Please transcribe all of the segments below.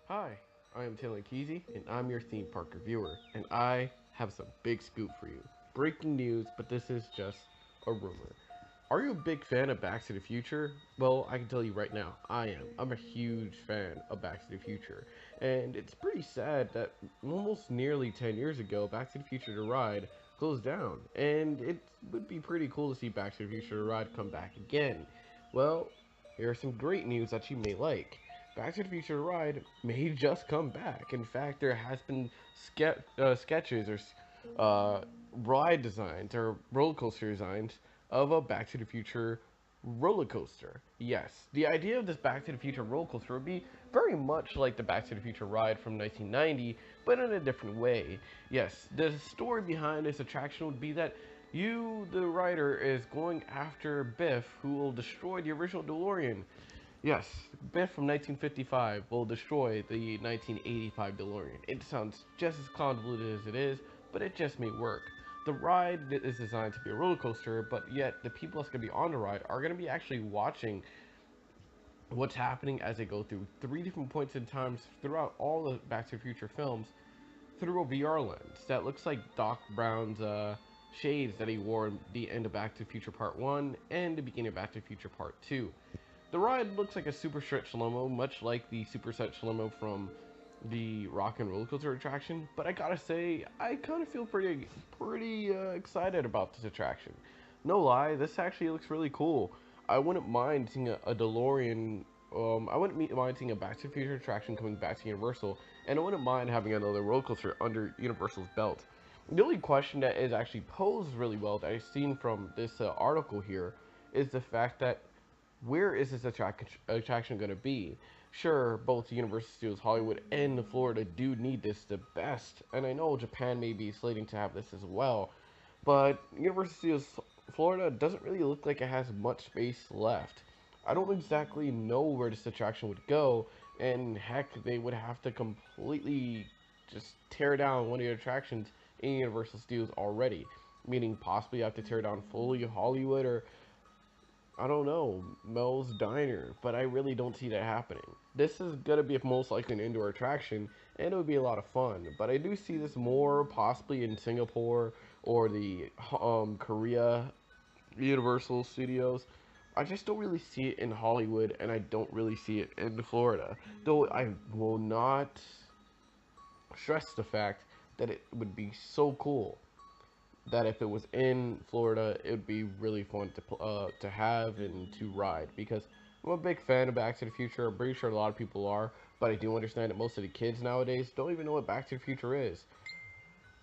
Hi, I am Taylor Kesey, and I'm your theme park reviewer, and I have some big scoop for you. Breaking news, but this is just a rumor. Are you a big fan of Back to the Future? Well, I can tell you right now, I am. I'm a huge fan of Back to the Future. And it's pretty sad that almost nearly 10 years ago, Back to the Future the ride closed down. And it would be pretty cool to see Back to the Future the ride come back again. Well, here are some great news that you may like. Back to the Future ride may just come back. In fact, there has been sketches or ride designs or roller coaster designs of a Back to the Future roller coaster. Yes, the idea of this Back to the Future roller coaster would be very much like the Back to the Future ride from 1990, but in a different way. Yes, the story behind this attraction would be that you, the rider, is going after Biff, who will destroy the original DeLorean. Yes, Biff from 1955 will destroy the 1985 DeLorean. It sounds just as convoluted as it is, but it just may work. The ride is designed to be a roller coaster, but yet the people that's going to be on the ride are going to be actually watching what's happening as they go through three different points in time throughout all the Back to the Future films through a VR lens that looks like Doc Brown's shades that he wore in the end of Back to the Future Part 1 and the beginning of Back to the Future Part 2. The ride looks like a super stretch slow-mo, much like the super stretch slow-mo from the Rock and Roller Coaster attraction. But I gotta say, I kind of feel pretty excited about this attraction. No lie, this actually looks really cool. I wouldn't mind seeing a DeLorean. I wouldn't mind seeing a Back to the Future attraction coming back to Universal, and I wouldn't mind having another roller coaster under Universal's belt. The only question that is actually posed really well that I've seen from this article here is the fact that where is this attraction going to be? Sure, both Universal Studios Hollywood and Florida do need this the best, and I know Japan may be slating to have this as well, but Universal Studios Florida doesn't really look like it has much space left. I don't exactly know where this attraction would go, and heck, they would have to completely just tear down one of the attractions in Universal Studios already, meaning possibly have to tear down fully Hollywood or I don't know, Mel's Diner, but I really don't see that happening. This is gonna be most likely an indoor attraction, and it would be a lot of fun. But I do see this more possibly in Singapore or the Korea Universal Studios. I just don't really see it in Hollywood, and I don't really see it in Florida. Though I will not stress the fact that it would be so cool that if it was in Florida, it would be really fun to have and to ride because I'm a big fan of Back to the Future. I'm pretty sure a lot of people are, but I do understand that most of the kids nowadays don't even know what Back to the Future is.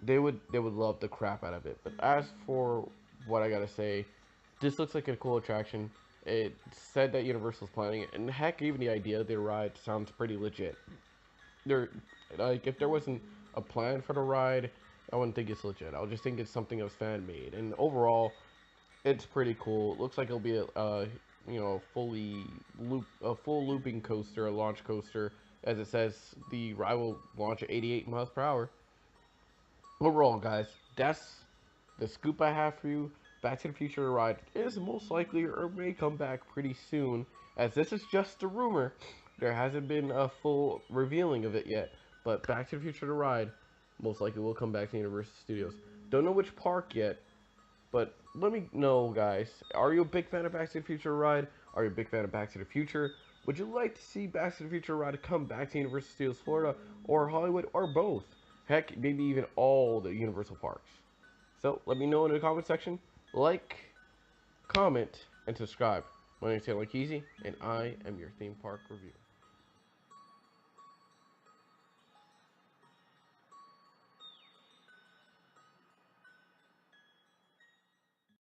They would love the crap out of it. But as for what I gotta say, this looks like a cool attraction. It said that Universal's planning it, and heck, even the idea of the ride sounds pretty legit. There, like if there wasn't a plan for the ride, I wouldn't think it's legit. I would just think it's something that was fan made. And overall, it's pretty cool. It looks like it'll be a full looping coaster, a launch coaster. As it says, the ride will launch at 88 miles per hour. Overall, guys, that's the scoop I have for you. Back to the Future ride is most likely or may come back pretty soon, as this is just a rumor. There hasn't been a full revealing of it yet, but Back to the Future the ride most likely will come back to Universal Studios. Don't know which park yet, but let me know, guys. Are you a big fan of Back to the Future ride? Are you a big fan of Back to the Future? Would you like to see Back to the Future ride come back to Universal Studios Florida or Hollywood or both? Heck, maybe even all the Universal parks. So let me know in the comment section. Like, comment, and subscribe. My name is Taylor Kesey, and I am your theme park reviewer.